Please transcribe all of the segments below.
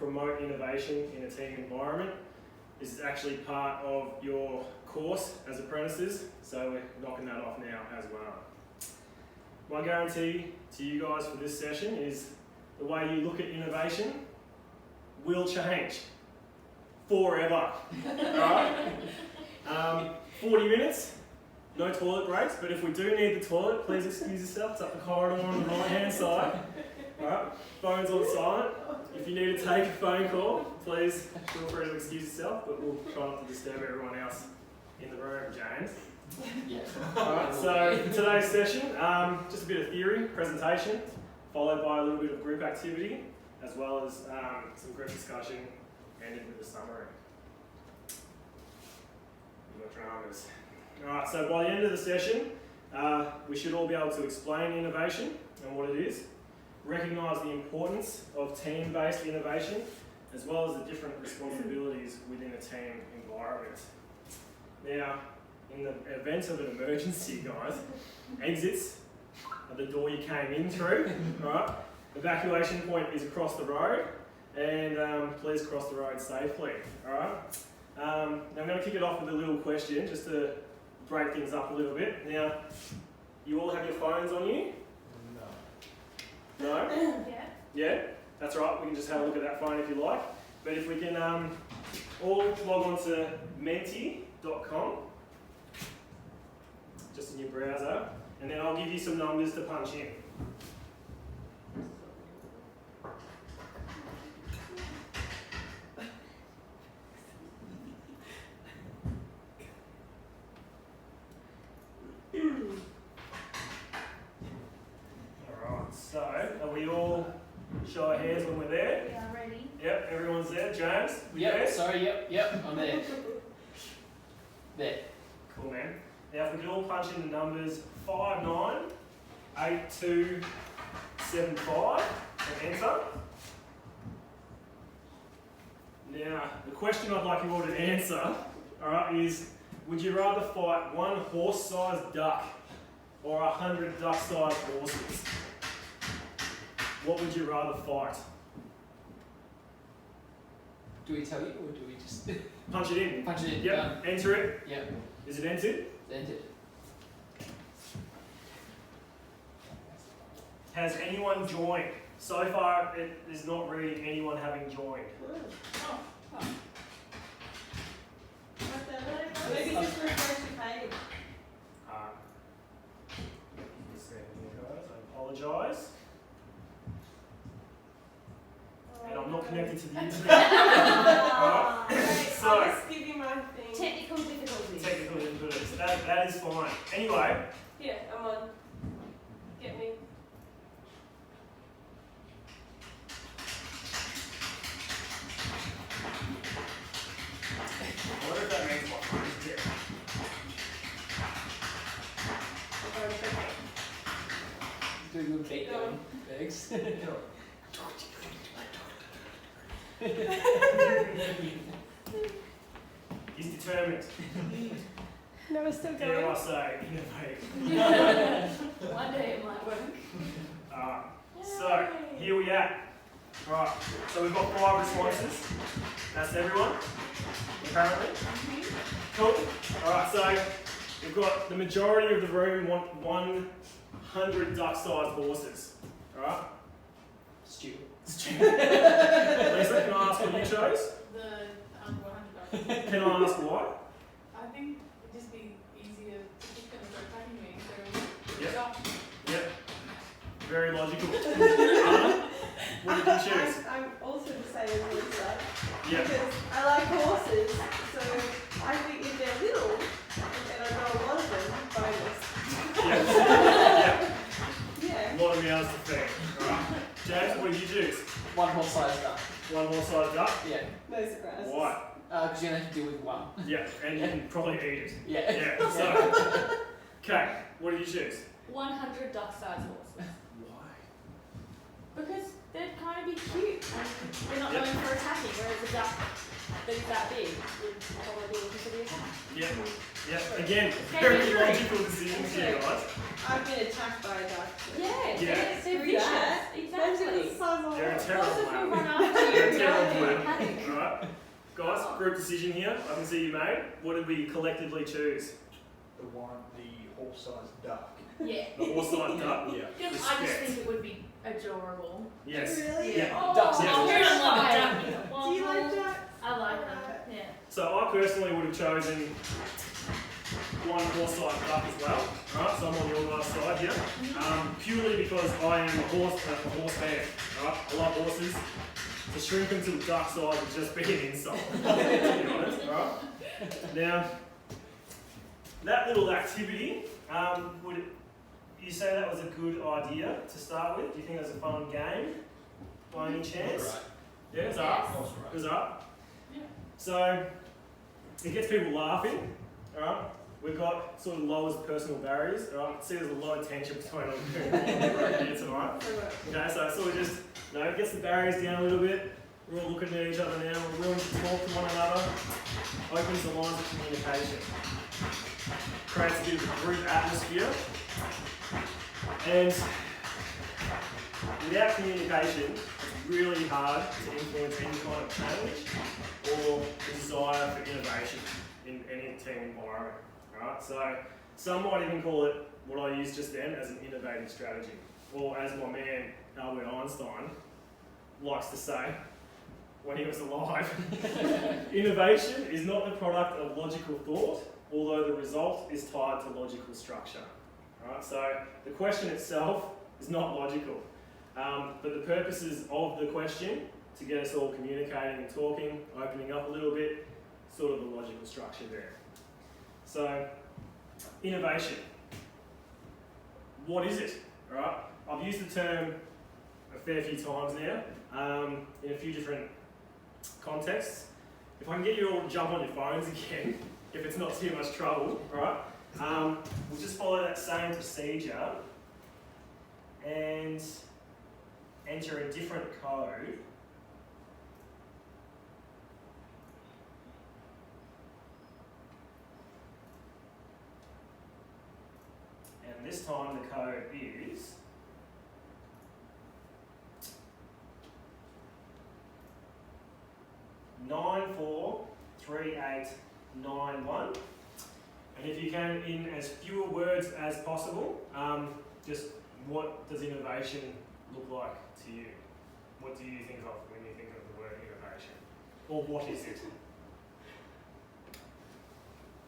promote innovation in a team environment. This is actually part of your course as apprentices, so we're knocking that off now as well. My guarantee to you guys for this session is the way you look at innovation will change forever. Alright? 40 minutes, no toilet breaks, but if we do need the toilet, please excuse yourself. It's up the corridor on the right hand side. Alright? Phone's on silent. If you need to take a phone call, please feel free to excuse yourself, but we'll try not to disturb everyone else in the room, James. Yeah. Alright, so for today's session, just a bit of theory, presentation, followed by a little bit of group activity, as well as some group discussion, ended with a summary. You've got dramas. Alright, so by the end of the session, we should all be able to explain innovation and what it is, recognise the importance of team-based innovation, as well as the different responsibilities within a team environment. Now, in the event of an emergency, guys, exits are the door you came in through, right? Evacuation point is across the road, and please cross the road safely, alright? Now I'm going to kick it off with a little question, just to break things up a little bit. Now, you all have your phones on you? No? Yeah. Yeah? That's right, we can just have a look at that phone if you like. But if we can all log on to menti.com, just in your browser, and then I'll give you some numbers to punch in. Alright, so are we all show our hands when we're there? Yeah, ready. Yep, everyone's there. James? We Yep, there? sorry, yep, I'm there. There. Cool, man. Now, if we can all punch in the numbers 598275 and enter. Now, the question I'd like you all to answer, alright, is would you rather fight one horse-sized duck or 100 duck-sized horses? What would you rather fight? Do we tell you or do we just Punch it in. punch it in? Yep, enter it. Yep, Is it entered? enter. Has anyone joined? So far, it is not reading anyone having joined. Maybe just refresh the page. Just a second here, guys. I apologise. And I'm not connected to the internet. Alright, so, I'll just give you my thing. Technical difficulties. technical difficulties. That is fine. Anyway, Yeah, I'm on. Get me. I wonder if that means my phone is dead. Do a good beat going. Thanks. He's determined. No, we're still Dare going. I say, innovate. One day it might work. So, here we are. Alright, so we've got 5 responses. That's everyone, apparently. Cool. Alright, so we've got the majority of the room want 100 duck-sized horses. Alright? Stupid. Lisa, can I ask what you chose? The 100 Can I ask why? I think it'd just be easier to pick them as they're anyway, so Yep. yeah. Yep. Very logical. What did you choose? I'm also the same as Lisa. Yeah. Because I like horses, so I think if they're little and I know a lot of them, bonus. Yeah. Yeah. A lot of meows to feed. Alright. James, what did you choose? One horse-sized duck. One horse-sized duck? Yeah. No surprises. Why? Because you're gonna have to deal with one. Yeah, and you can probably eat it. Yeah. Yeah, so. Okay, what did you choose? 100 duck-sized horses. Why? Because they'd kind of be cute and they're not Yep. known for attacking, whereas a duck that's that big would probably be looking for the attack. Yeah, yeah, again, very logical decisions here, guys. I've been attacked by a duck. Yeah, Yeah. they're Screw vicious. that. Exactly. Imagine the size of a They're a horse. terrible Plus if we animal. run after you, They're a terrible Right. plan. Alright? Guys, group decision here. I can see you made. What did we collectively choose? The horse-sized duck. Yeah. The horse-sized duck? Yeah. Because I just think it would be adorable. Yes. Really? Yeah. Oh, Ducks I never really die. love duck. Do you like ducks? I like them. Yeah. So I personally would have chosen one horse-sized duck as well. Alright, so I'm on your guys' side here. Purely because I am a horse fan. Alright, I love horses. To shrink them to the duck size would just be an insult. To be honest, alright? Now, that little activity, would you say that was a good idea to start with? Do you think it was a fun game by any chance? Right. Yeah, it's up. Yes. It was up. Yeah. So, it gets people laughing, alright? We've got sort of lowers personal barriers, alright? See there's a lot of tension between us here tonight. Okay, so it sort of just, gets the barriers down a little bit. We're all looking at each other now, we're willing to talk to one another. Opens the lines of communication. Creates a bit of a group atmosphere. And without communication, it's really hard to influence any kind of change or desire for innovation in any team environment. Right? So some might even call it what I used just then as an innovative strategy. Or as my man Albert Einstein likes to say when he was alive, innovation is not the product of logical thought, although the result is tied to logical structure. Right? So the question itself is not logical, but the purposes of the question to get us all communicating and talking, opening up a little bit, sort of the logical structure there. So, innovation. What is it? Right? I've used the term a fair few times now, in a few different contexts. If I can get you all to jump on your phones again, if it's not too much trouble, right? We'll just follow that same procedure and enter a different code. And this time the code is (943-891). And if you can, in as fewer words as possible, just what does innovation look like to you? What do you think of when you think of the word innovation? Or what is it?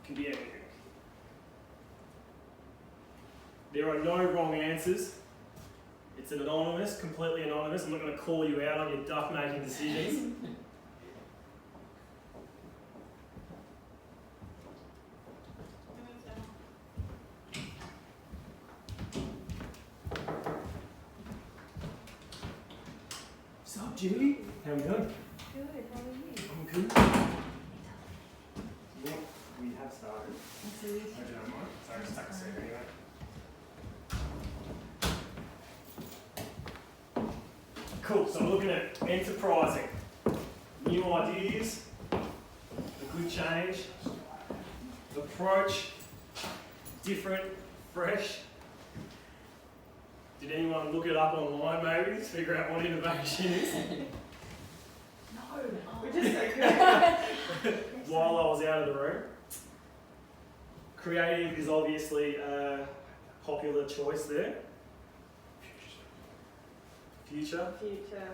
Can be anything. There are no wrong answers. It's an anonymous, completely anonymous. I'm not going to call you out on your duck making decisions. What's up, Julie? How we doing? Good, how are you? I'm good. What we have started. I don't mind. Sorry, just take a second anyway. Cool, so I'm looking at enterprising. New ideas, a good change, approach, different, fresh. Did anyone look it up online maybe to figure out what innovation is? We're just so good. While I was out of the room. Creative is obviously a popular choice there. Future. Future.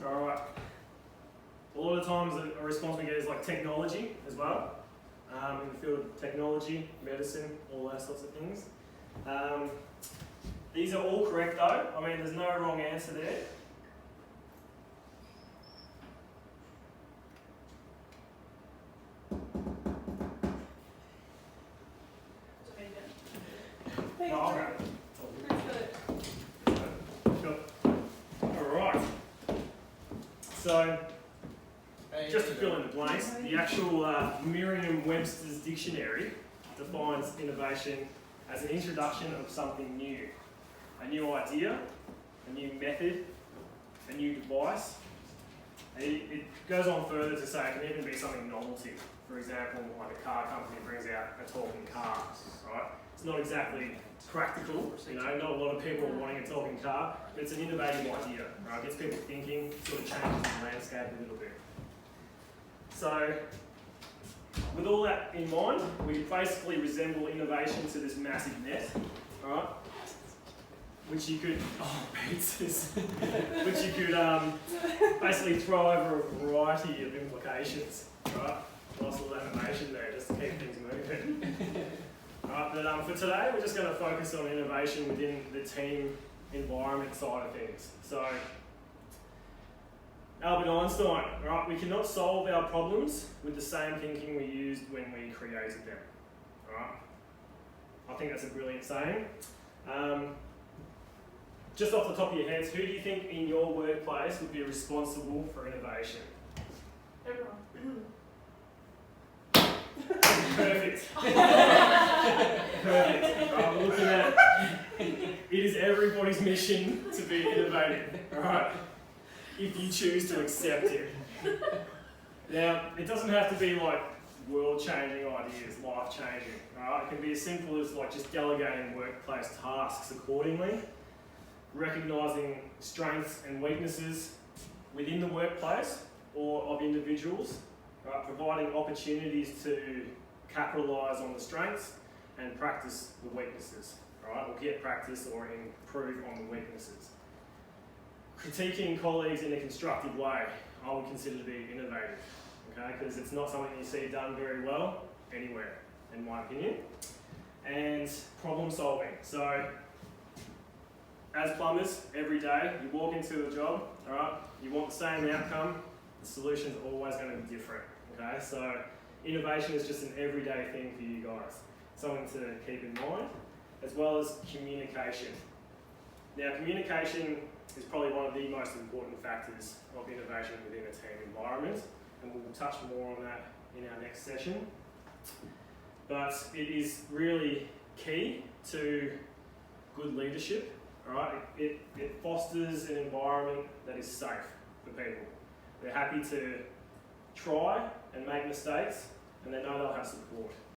Alright. A lot of times a response we get is like technology as well. In the field of technology, medicine, all those sorts of things. These are all correct though. I mean, there's no wrong answer there. Thanks, No, Drew. okay. That's good. Alright. So, just to fill in the blanks, the actual Merriam-Webster's dictionary defines innovation as an introduction of something new. A new idea, a new method, a new device. And it goes on further to say it can even be something novelty. For example, like a car company brings out a talking car, right? It's not exactly practical, you know, not a lot of people are wanting a talking car, but it's an innovative idea, right? It gets people thinking, sort of changes the landscape a little bit. So, with all that in mind, we basically resemble innovation to this massive net, alright? Which you could, pizzas, which you could basically throw over a variety of implications, right? Lots of animation there just to keep things moving. Alright, but for today we're just going to focus on innovation within the team environment side of things. So, Albert Einstein, right? We cannot solve our problems with the same thinking we used when we created them. Alright? I think that's a brilliant saying. Just off the top of your heads, who do you think in your workplace would be responsible for innovation? Everyone. Perfect. Perfect. Right, we're looking at it is everybody's mission to be innovative. Alright? If you choose to accept it. Now, it doesn't have to be like world-changing ideas, life-changing. Alright? It can be as simple as like just delegating workplace tasks accordingly, recognising strengths and weaknesses within the workplace or of individuals, right? Providing opportunities to capitalise on the strengths and practice the weaknesses, right? Or get practice or improve on the weaknesses. Critiquing colleagues in a constructive way, I would consider to be innovative, okay? Because it's not something you see done very well anywhere, in my opinion. And problem solving. So, as plumbers, every day you walk into a job, alright, you want the same outcome, the solution's always going to be different, okay? So, innovation is just an everyday thing for you guys. Something to keep in mind, as well as communication. Now, communication is probably one of the most important factors of innovation within a team environment, and we'll touch more on that in our next session. But it is really key to good leadership. Alright, it fosters an environment that is safe for people. They're happy to try and make mistakes, and they know they'll have support.